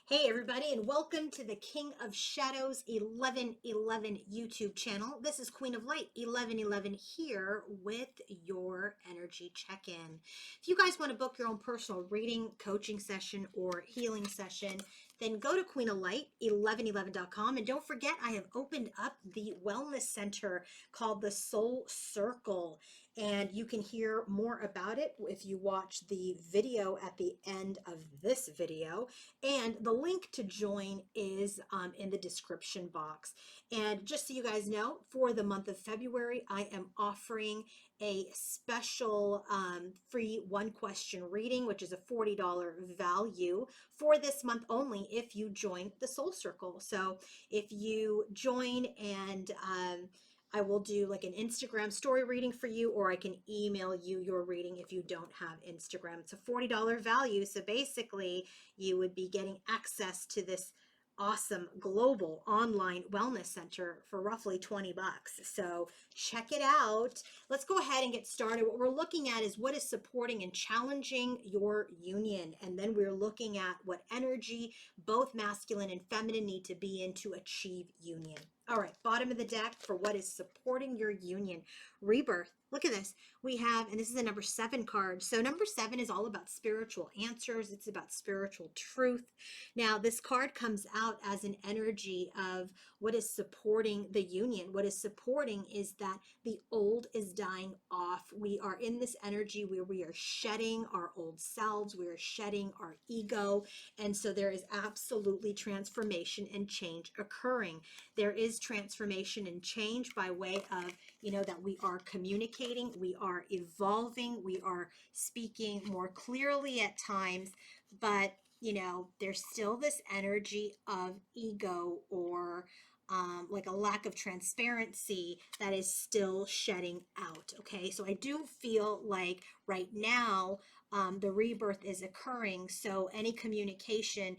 Hey everybody, and welcome to the King of Shadows 1111 YouTube channel. This is Queen of Light 1111 here with your energy check-in. If you guys want to book your own personal reading, coaching session, or healing session, then go to queenoflight1111.com, and don't forget I have opened up the wellness center called the Soul Circle, and you can hear more about it if you watch the video at the end of this video. And the link to join is in the description box. And just so you guys know, for the month of February, I am offering a special free one question reading, which is a $40 value for this month only if you join the Soul Circle. So if you join and I will do like an Instagram story reading for you, or I can email you your reading if you don't have Instagram. It's a $40 value. So basically, you would be getting access to this awesome global online wellness center for roughly 20 bucks. So check it out. Let's go ahead and get started. What we're looking at is what is supporting and challenging your union. And then we're looking at what energy both masculine and feminine need to be in to achieve union. All right, bottom of the deck for what is supporting your union. Rebirth. Look at this. We have, and this is a number 7 card. So number 7 is all about spiritual answers. It's about spiritual truth. Now, this card comes out as an energy of what is supporting the union. What is supporting is that the old is dying off. We are in this energy where we are shedding our old selves. We are shedding our ego. And so there is absolutely transformation and change occurring. There is transformation and change by way of, that we are communicating, we are evolving, we are speaking more clearly at times, but there's still this energy of ego or like a lack of transparency that is still shedding out. Okay, so I do feel like right now the rebirth is occurring. So any communication,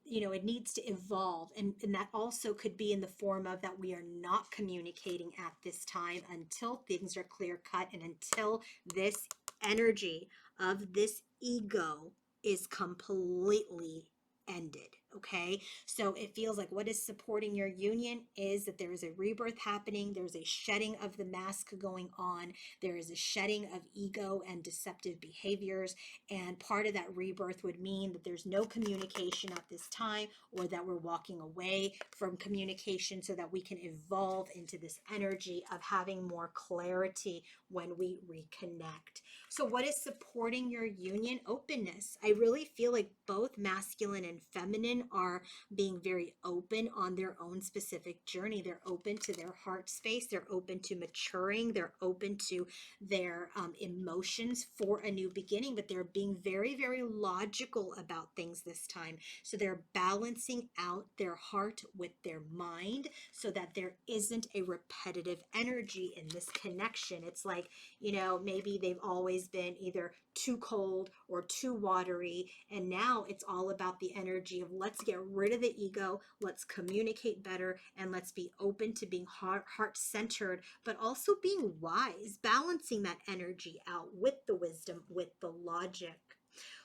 it needs to evolve, and that also could be in the form of that we are not communicating at this time until things are clear cut and until this energy of this ego is completely ended. Okay, so it feels like what is supporting your union is that there is a rebirth happening. There's a shedding of the mask going on. There is a shedding of ego and deceptive behaviors, and part of that rebirth would mean that there's no communication at this time, or that we're walking away from communication so that we can evolve into this energy of having more clarity when we reconnect. So what is supporting your union? Openness. I really feel like both masculine and feminine are being very open on their own specific journey. They're open to their heart space. They're open to maturing. They're open to their emotions for a new beginning, but they're being very, very logical about things this time. So they're balancing out their heart with their mind so that there isn't a repetitive energy in this connection. It's like, maybe they've always been either too cold or too watery, and now it's all about the energy of let's get rid of the ego, let's communicate better, and let's be open to being heart-centered, but also being wise, balancing that energy out with the wisdom, with the logic.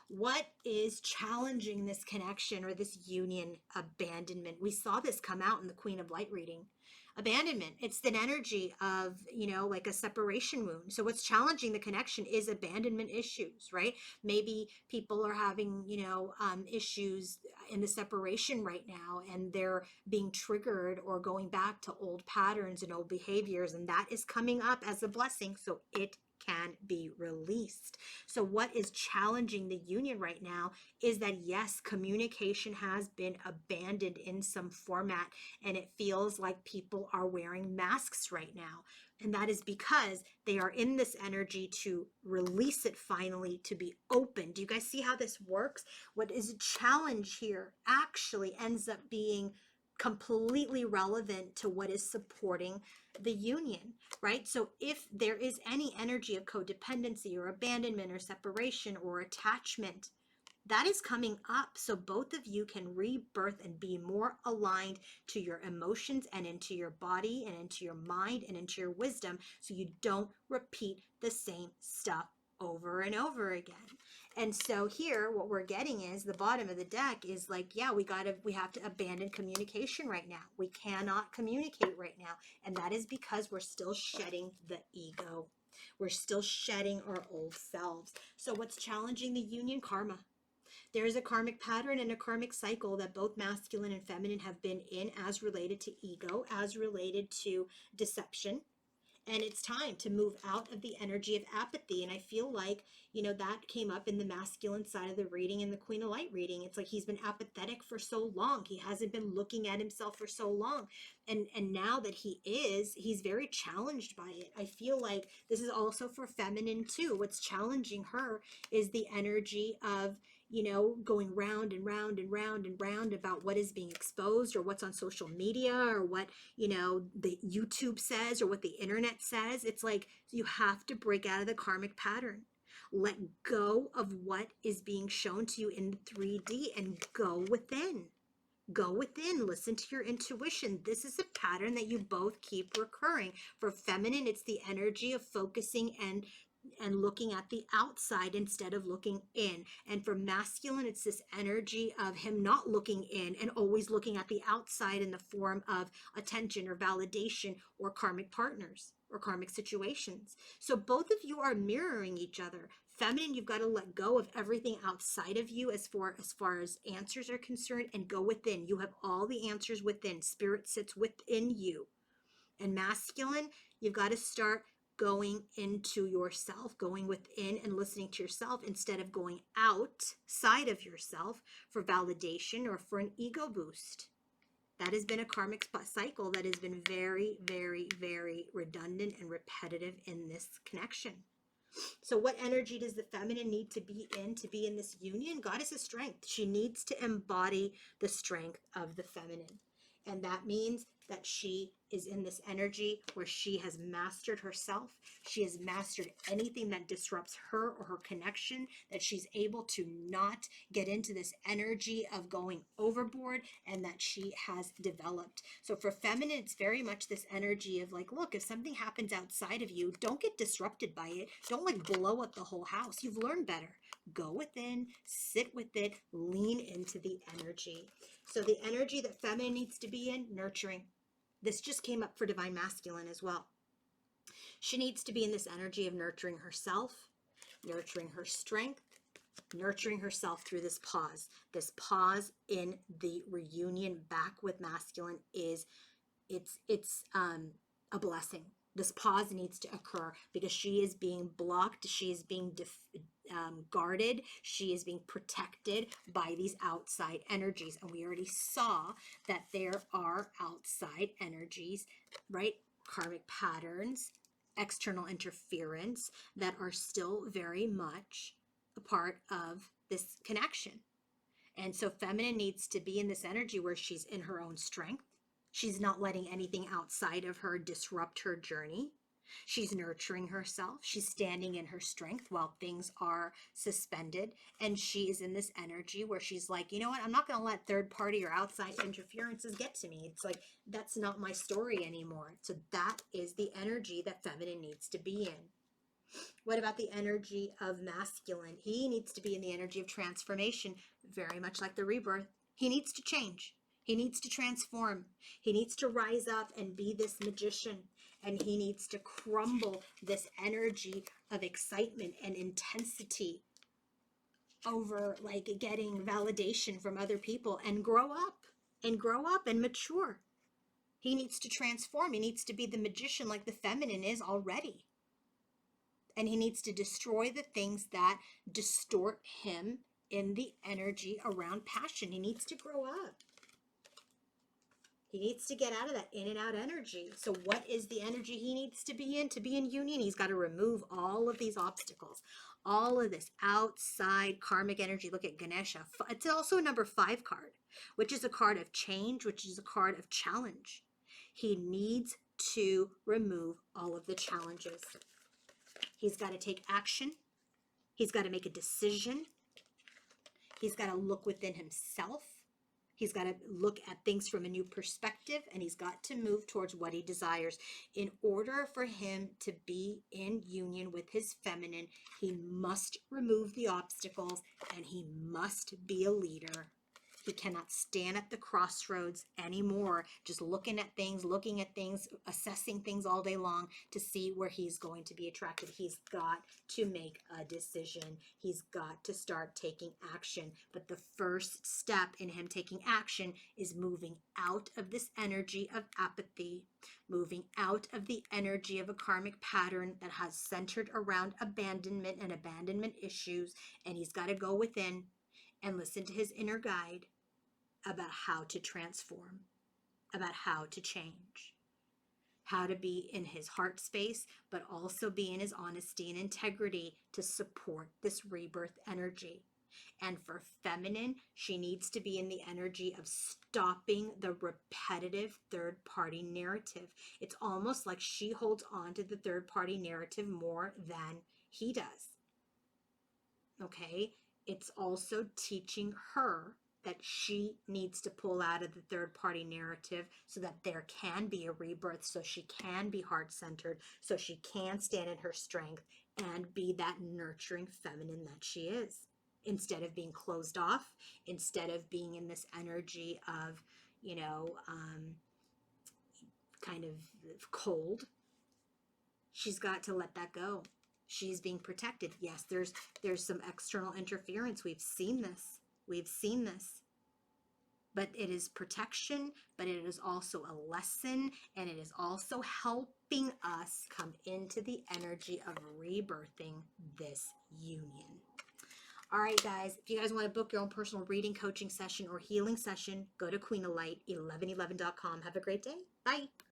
What is challenging this connection or this union? Abandonment. We saw this come out in the Queen of Light reading. Abandonment. It's an energy of, like a separation wound. So what's challenging the connection is abandonment issues, right? Maybe people are having, issues in the separation right now, and they're being triggered or going back to old patterns and old behaviors, and that is coming up as a blessing. So it can be released. So what is challenging the union right now is that, yes, communication has been abandoned in some format, and it feels like people are wearing masks right now. And that is because they are in this energy to release it finally, to be open. Do you guys see how this works? What is a challenge here actually ends up being completely relevant to what is supporting the union, right? So if there is any energy of codependency or abandonment or separation or attachment, that is coming up, so both of you can rebirth and be more aligned to your emotions and into your body and into your mind and into your wisdom, so you don't repeat the same stuff over and over again. And so here, what we're getting is the bottom of the deck is like, yeah, we have to abandon communication right now. We cannot communicate right now. And that is because we're still shedding the ego. We're still shedding our old selves. So what's challenging the union? Karma. There is a karmic pattern and a karmic cycle that both masculine and feminine have been in, as related to ego, as related to deception. And it's time to move out of the energy of apathy. And I feel like, that came up in the masculine side of the reading, in the Queen of Light reading. It's like he's been apathetic for so long. He hasn't been looking at himself for so long. And now that he's very challenged by it. I feel like this is also for feminine too. What's challenging her is the energy of, going round and round and round and round about what is being exposed, or what's on social media, or what, the YouTube says, or what the internet says. It's like you have to break out of the karmic pattern. Let go of what is being shown to you in 3D and go within. Go within, listen to your intuition. This is a pattern that you both keep recurring. For feminine, it's the energy of focusing and looking at the outside instead of looking in. And for masculine, it's this energy of him not looking in and always looking at the outside in the form of attention or validation or karmic partners or karmic situations. So both of you are mirroring each other. Feminine, you've got to let go of everything outside of you as far as answers are concerned, and go within. You have all the answers within. Spirit sits within you. And masculine, you've got to start going into yourself, going within and listening to yourself instead of going outside of yourself for validation or for an ego boost. That has been a karmic cycle that has been very, very, very redundant and repetitive in this connection. So what energy does the feminine need to be in this union? Goddess of strength. She needs to embody the strength of the feminine. And that means that she is in this energy where she has mastered herself. She has mastered anything that disrupts her or her connection, that she's able to not get into this energy of going overboard, and that she has developed. So for feminine, it's very much this energy of like, look, if something happens outside of you, don't get disrupted by it. Don't like blow up the whole house. You've learned better. Go within, sit with it, lean into the energy. So the energy that feminine needs to be in, nurturing. This just came up for divine masculine as well. She needs to be in this energy of nurturing herself, nurturing her strength, nurturing herself through this pause. This pause in the reunion back with masculine is, it's a blessing. This pause needs to occur because she is being blocked. She is being guarded. She is being protected by these outside energies. And we already saw that there are outside energies, right? Karmic patterns, external interference that are still very much a part of this connection. And so feminine needs to be in this energy where she's in her own strength. She's not letting anything outside of her disrupt her journey. She's nurturing herself. She's standing in her strength while things are suspended. And she is in this energy where she's like, you know what? I'm not going to let third party or outside interferences get to me. It's like, that's not my story anymore. So that is the energy that feminine needs to be in. What about the energy of masculine? He needs to be in the energy of transformation, very much like the rebirth. He needs to change. He needs to transform. He needs to rise up and be this magician. And he needs to crumble this energy of excitement and intensity over like getting validation from other people, and grow up and mature. He needs to transform. He needs to be the magician like the feminine is already. And he needs to destroy the things that distort him in the energy around passion. He needs to grow up. He needs to get out of that in and out energy. So what is the energy he needs to be in? To be in union, he's got to remove all of these obstacles, all of this outside karmic energy. Look at Ganesha. It's also a number 5 card, which is a card of change, which is a card of challenge. He needs to remove all of the challenges. He's got to take action. He's got to make a decision. He's got to look within himself. He's got to look at things from a new perspective, and he's got to move towards what he desires. In order for him to be in union with his feminine, he must remove the obstacles and he must be a leader. He cannot stand at the crossroads anymore, just looking at things, assessing things all day long to see where he's going to be attracted. He's got to make a decision. He's got to start taking action. But the first step in him taking action is moving out of this energy of apathy, moving out of the energy of a karmic pattern that has centered around abandonment and abandonment issues. And he's got to go within and listen to his inner guide about how to transform, about how to change, how to be in his heart space, but also be in his honesty and integrity to support this rebirth energy. And for feminine, she needs to be in the energy of stopping the repetitive third-party narrative. It's almost like she holds on to the third-party narrative more than he does. Okay? It's also teaching her that she needs to pull out of the third-party narrative so that there can be a rebirth, so she can be heart-centered, so she can stand in her strength and be that nurturing feminine that she is, instead of being closed off, instead of being in this energy of, kind of cold. She's got to let that go. She's being protected. Yes, there's some external interference. We've seen this. But it is protection, but it is also a lesson, and it is also helping us come into the energy of rebirthing this union. All right, guys, if you guys want to book your own personal reading, coaching session, or healing session, go to queenoflight1111.com. Have a great day. Bye.